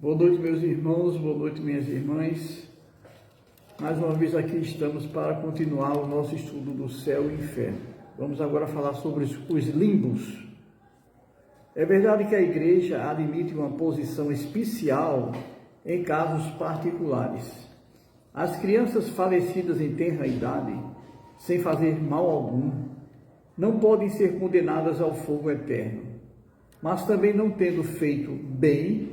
Boa noite, meus irmãos, boa noite, minhas irmãs. Mais uma vez aqui estamos para continuar o nosso estudo do céu e inferno. Vamos agora falar sobre os limbos. É verdade que a igreja admite uma posição especial em casos particulares. As crianças falecidas em tenra idade, sem fazer mal algum, não podem ser condenadas ao fogo eterno, mas também não tendo feito bem,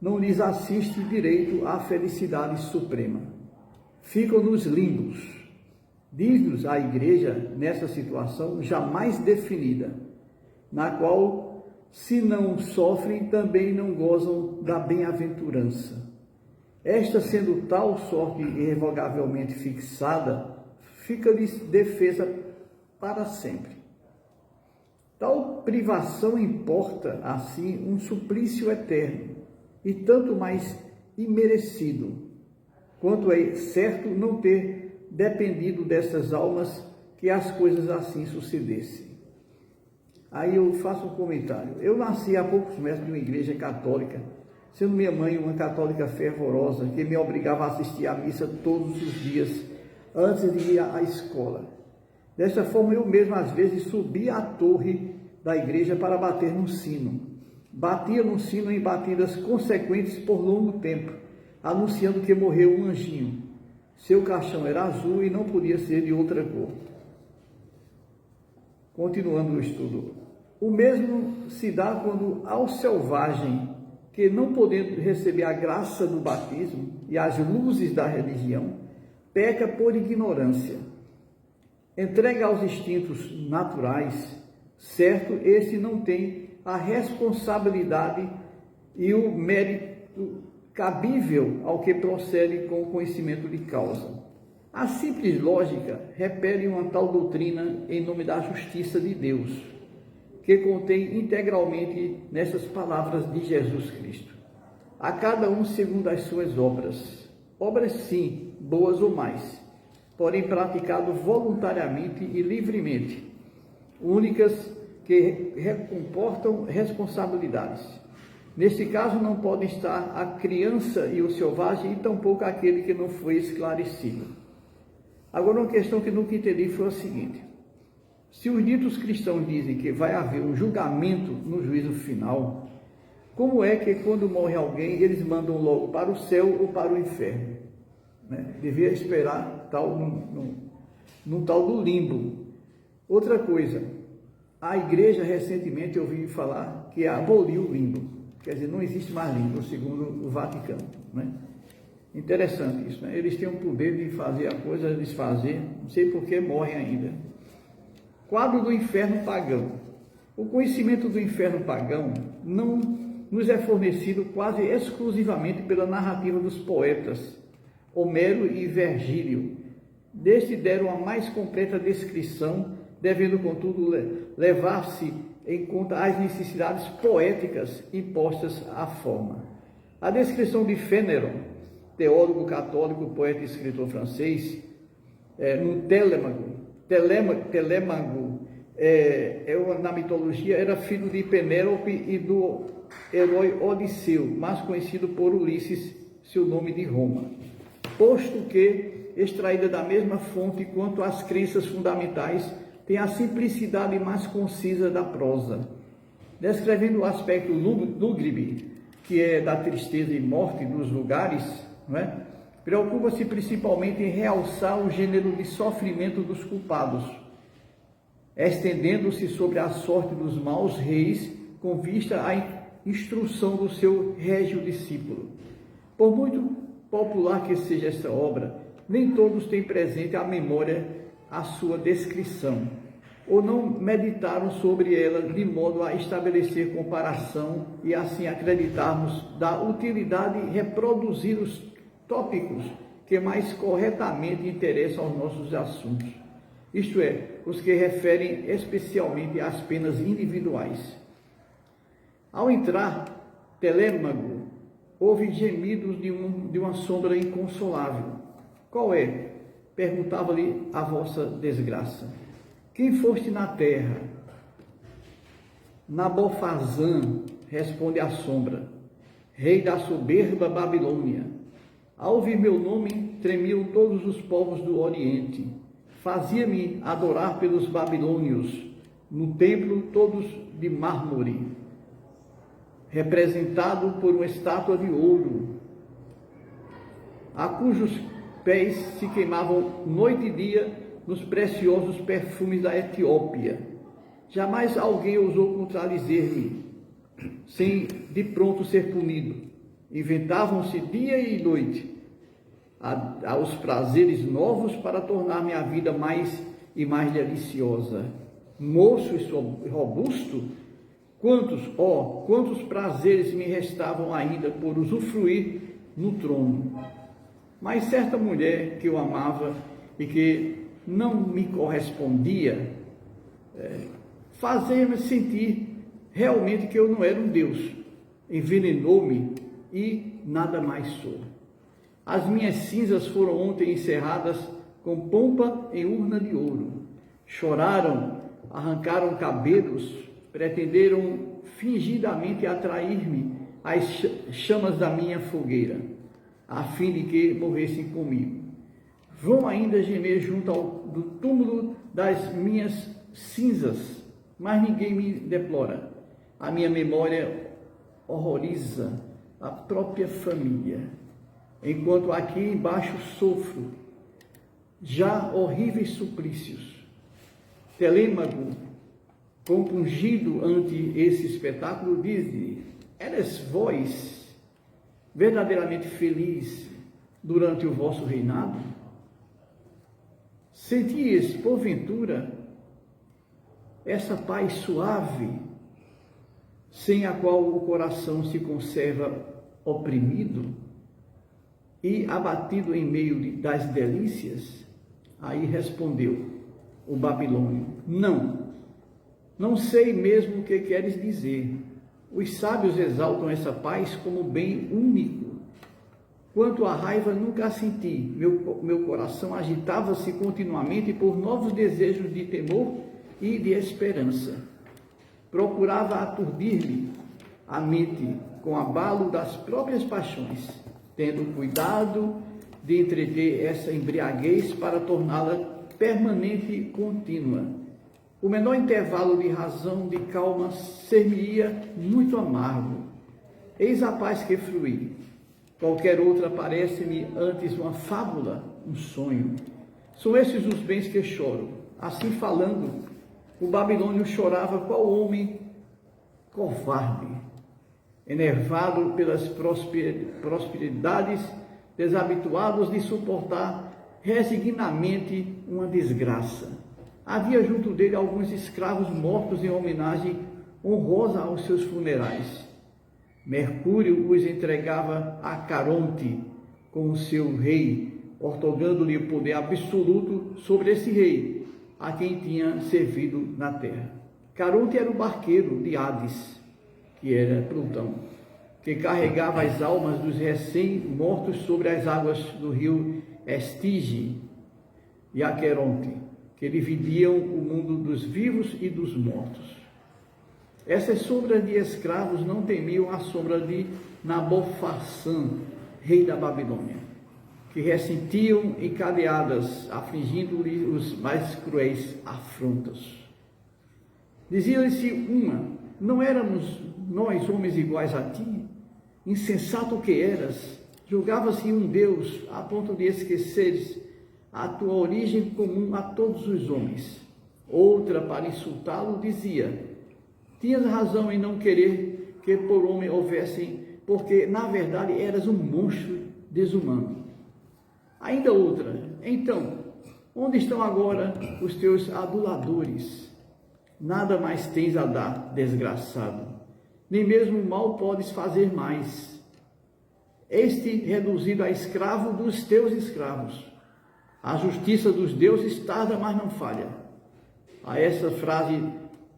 não lhes assiste direito à felicidade suprema. Ficam nos limbos. Diz-nos a igreja, nessa situação jamais definida, na qual, se não sofrem, também não gozam da bem-aventurança. Esta sendo tal sorte irrevogavelmente fixada, fica-lhes defesa para sempre. Tal privação importa, assim, um suplício eterno, e tanto mais imerecido, quanto é certo não ter dependido dessas almas que as coisas assim sucedessem. Aí eu faço um comentário. Eu nasci há poucos meses de uma igreja católica, sendo minha mãe uma católica fervorosa, que me obrigava a assistir à missa todos os dias, antes de ir à escola. Desta forma, eu mesmo, às vezes, subia à torre da igreja para bater no sino. Batia no sino em batidas consequentes por longo tempo, anunciando que morreu um anjinho. Seu caixão era azul e não podia ser de outra cor. Continuando o estudo. O mesmo se dá quando ao selvagem, que não podendo receber a graça do batismo e as luzes da religião, peca por ignorância. Entrega aos instintos naturais, certo, esse não tem a responsabilidade e o mérito cabível ao que procede com o conhecimento de causa. A simples lógica repele uma tal doutrina em nome da justiça de Deus, que contém integralmente nessas palavras de Jesus Cristo. A cada um segundo as suas obras. Obras sim, boas ou mais, porém praticado voluntariamente e livremente, únicas que comportam responsabilidades. Neste caso, não podem estar a criança e o selvagem, e tampouco aquele que não foi esclarecido. Agora, uma questão que nunca entendi foi a seguinte: se os ditos cristãos dizem que vai haver um julgamento no juízo final, como é que quando morre alguém, eles mandam logo para o céu ou para o inferno? Devia esperar num tal do limbo. Outra coisa, a igreja recentemente eu ouvi falar que aboliu o limbo, quer dizer, não existe mais limbo, segundo o Vaticano, Interessante isso, Eles têm o poder de fazer a coisa, desfazer, não sei por que morrem ainda. Quadro do inferno pagão. O conhecimento do inferno pagão não nos é fornecido quase exclusivamente pela narrativa dos poetas Homero e Virgílio. Deste deram a mais completa descrição, devendo, contudo, levar-se em conta as necessidades poéticas impostas à forma. A descrição de Fénéron, teólogo católico, poeta e escritor francês, no Telêmaco, na mitologia, era filho de Penélope e do herói Odisseu, mais conhecido por Ulisses, seu nome de Roma. Posto que, extraída da mesma fonte quanto as crenças fundamentais, tem a simplicidade mais concisa da prosa. Descrevendo o aspecto lúgubre, que é da tristeza e morte dos lugares, preocupa-se principalmente em realçar o gênero de sofrimento dos culpados, estendendo-se sobre a sorte dos maus reis com vista à instrução do seu régio discípulo. Por muito popular que seja esta obra, nem todos têm presente à memória a sua descrição, ou não meditaram sobre ela de modo a estabelecer comparação e assim acreditarmos da utilidade de reproduzir os tópicos que mais corretamente interessam aos nossos assuntos, isto é, os que referem especialmente às penas individuais. Ao entrar Telêmaco, houve gemidos de uma sombra inconsolável. Qual é? Perguntava-lhe a vossa desgraça. Quem foste na terra? Nabofazã, responde a sombra. rei da soberba Babilônia. Ao ouvir meu nome, tremiam todos os povos do Oriente. Fazia-me adorar pelos babilônios, no templo todos de mármore, representado por uma estátua de ouro, a cujos pés se queimavam noite e dia nos preciosos perfumes da Etiópia. Jamais alguém ousou contradizer-me, sem de pronto ser punido. Inventavam-se dia e noite aos prazeres novos para tornar minha vida mais e mais deliciosa. Moço e robusto, quantos prazeres me restavam ainda por usufruir no trono. Mas certa mulher que eu amava e que não me correspondia, fazia-me sentir realmente que eu não era um Deus. Envenenou-me e nada mais sou. As minhas cinzas foram ontem encerradas com pompa em urna de ouro. Choraram, arrancaram cabelos, pretenderam fingidamente atrair-me às chamas da minha fogueira, a fim de que morressem comigo. Vão ainda gemer junto do túmulo das minhas cinzas, mas ninguém me deplora. A minha memória horroriza a própria família, enquanto aqui embaixo sofro já horríveis suplícios. Telêmaco, compungido ante esse espetáculo, diz-lhe: eres vós verdadeiramente feliz durante o vosso reinado? Senties, porventura, essa paz suave, sem a qual o coração se conserva oprimido e abatido em meio das delícias? Aí respondeu o babilônio: não sei mesmo o que queres dizer. Os sábios exaltam essa paz como bem único. Quanto à raiva, nunca a senti. Meu coração agitava-se continuamente por novos desejos de temor e de esperança. Procurava aturdir-me a mente com abalo das próprias paixões, tendo cuidado de entreter essa embriaguez para torná-la permanente e contínua. O menor intervalo de razão, de calma, ser-me-ia muito amargo. Eis a paz que flui. Qualquer outra parece-me antes uma fábula, um sonho. São esses os bens que choro. Assim falando, o babilônio chorava qual homem covarde, enervado pelas prosperidades, desabituados de suportar resignadamente uma desgraça. Havia junto dele alguns escravos mortos em homenagem honrosa aos seus funerais. Mercúrio os entregava a Caronte como seu rei, ortogando-lhe o poder absoluto sobre esse rei, a quem tinha servido na terra. Caronte era o barqueiro de Hades, que era Plutão, que carregava as almas dos recém-mortos sobre as águas do rio Estige e Aqueronte, que dividiam o mundo dos vivos e dos mortos. Essas sombras de escravos não temiam a sombra de Nabofarçã, rei da Babilônia, que ressentiam encadeadas, afligindo-lhe os mais cruéis afrontas. Dizia-lhe-se uma: não éramos nós homens iguais a ti? Insensato que eras, julgava-se um Deus a ponto de esqueceres a tua origem comum a todos os homens. Outra, para insultá-lo, dizia: tinhas razão em não querer que por homem houvessem, porque na verdade eras um monstro desumano. Ainda outra: então, onde estão agora os teus aduladores? Nada mais tens a dar, desgraçado, nem mesmo o mal podes fazer mais. Este reduzido a escravo dos teus escravos. A justiça dos deuses tarda, mas não falha. A essa frase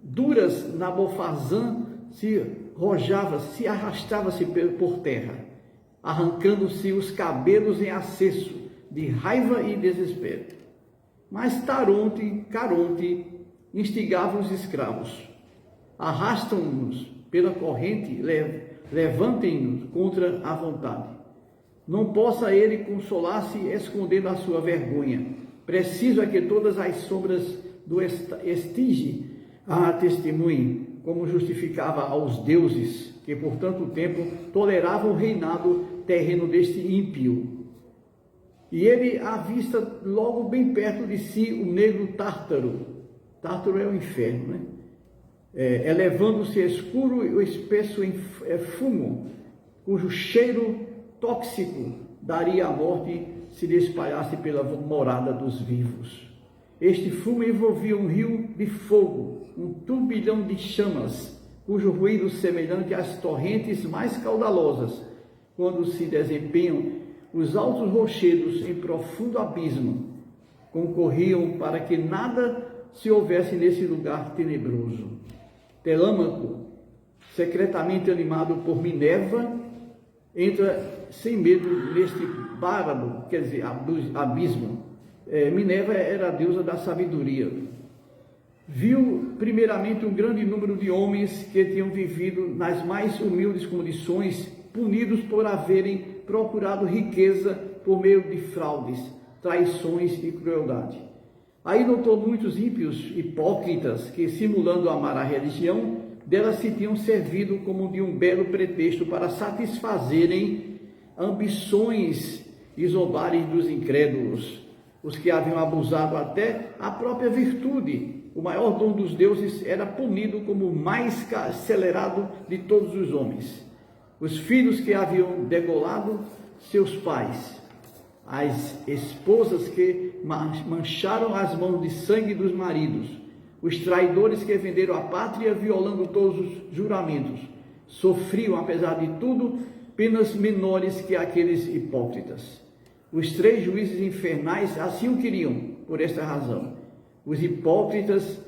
duras, Nabofarçã se arrastava-se por terra, arrancando-se os cabelos em acesso de raiva e desespero. Mas Caronte instigava os escravos: arrastam-nos pela corrente, levantem-nos contra a vontade. Não possa ele consolar-se escondendo a sua vergonha. Preciso é que todas as sombras do estige a testemunhem, como justificava aos deuses, que por tanto tempo toleravam o reinado terreno deste ímpio. E ele avista logo bem perto de si o negro Tártaro. Tártaro é o inferno, né? Elevando-se escuro e espesso em fumo, cujo cheiro tóxico daria a morte se lhe espalhasse pela morada dos vivos. Este fumo envolvia um rio de fogo, um turbilhão de chamas, cujo ruído semelhante às torrentes mais caudalosas, quando se desempenham os altos rochedos em profundo abismo, concorriam para que nada se houvesse nesse lugar tenebroso. Telâmaco, secretamente animado por Minerva, entra sem medo neste bárbaro, quer dizer, abismo. Minerva era a deusa da sabedoria. Viu primeiramente um grande número de homens que tinham vivido nas mais humildes condições, punidos por haverem procurado riqueza por meio de fraudes, traições e crueldade. Aí notou muitos ímpios hipócritas que, simulando amar a religião, dela se tinham servido como de um belo pretexto para satisfazerem ambições e zombarem dos incrédulos, os que haviam abusado até a própria virtude. O maior dom dos deuses era punido como o mais acelerado de todos os homens. Os filhos que haviam degolado seus pais, as esposas que mancharam as mãos de sangue dos maridos, os traidores que venderam a pátria violando todos os juramentos, sofriam, apesar de tudo, penas menores que aqueles hipócritas. Os 3 juízes infernais assim o queriam, por esta razão. Os hipócritas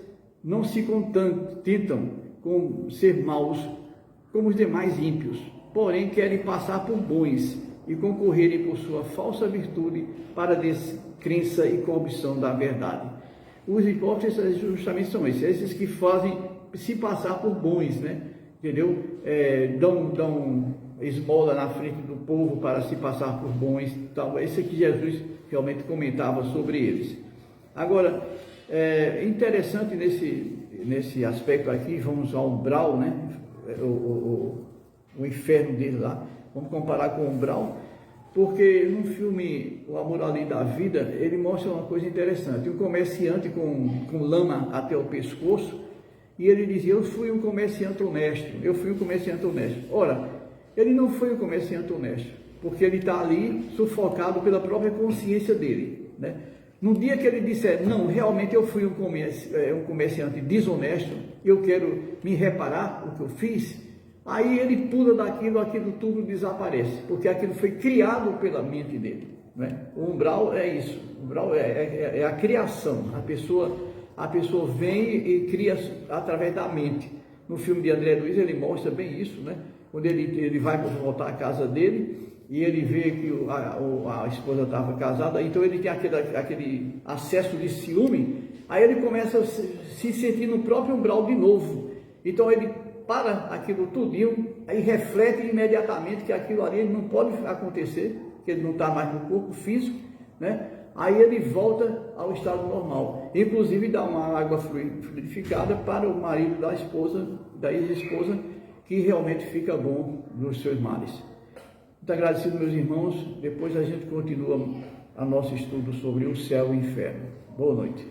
não se contentam com ser maus como os demais ímpios, porém querem passar por bons e concorrerem por sua falsa virtude para a descrença e corrupção da verdade. Os hipócritas justamente são esses que fazem se passar por bons, né? Entendeu? Dão esmola na frente do povo para se passar por bons. Tal. Esse aqui Jesus realmente comentava sobre eles. Agora, interessante nesse aspecto aqui, vamos ao umbral, né? O inferno dele lá, vamos comparar com o umbral, porque no filme O Amor Além da Vida, ele mostra uma coisa interessante, um comerciante com lama até o pescoço, e ele dizia, eu fui um comerciante honesto. Ora, ele não foi um comerciante honesto, porque ele está ali sufocado pela própria consciência dele, né? No dia que ele disser, não, realmente eu fui um comerciante desonesto, eu quero me reparar o que eu fiz, aí ele pula daquilo, aquilo tudo desaparece, porque aquilo foi criado pela mente dele, né? O umbral é isso, o umbral é a criação, a pessoa vem e cria através da mente. No filme de André Luiz ele mostra bem isso, né? Quando ele vai voltar à casa dele e ele vê que a esposa estava casada, então ele tem aquele acesso de ciúme, aí ele começa a se sentir no próprio umbral de novo, então ele para aquilo tudinho, aí reflete imediatamente que aquilo ali não pode acontecer, que ele não está mais no corpo físico, né? Aí ele volta ao estado normal, inclusive dá uma água fluidificada para o marido da ex-esposa, que realmente fica bom nos seus males. Muito agradecido, meus irmãos, depois a gente continua o nosso estudo sobre o céu e o inferno. Boa noite.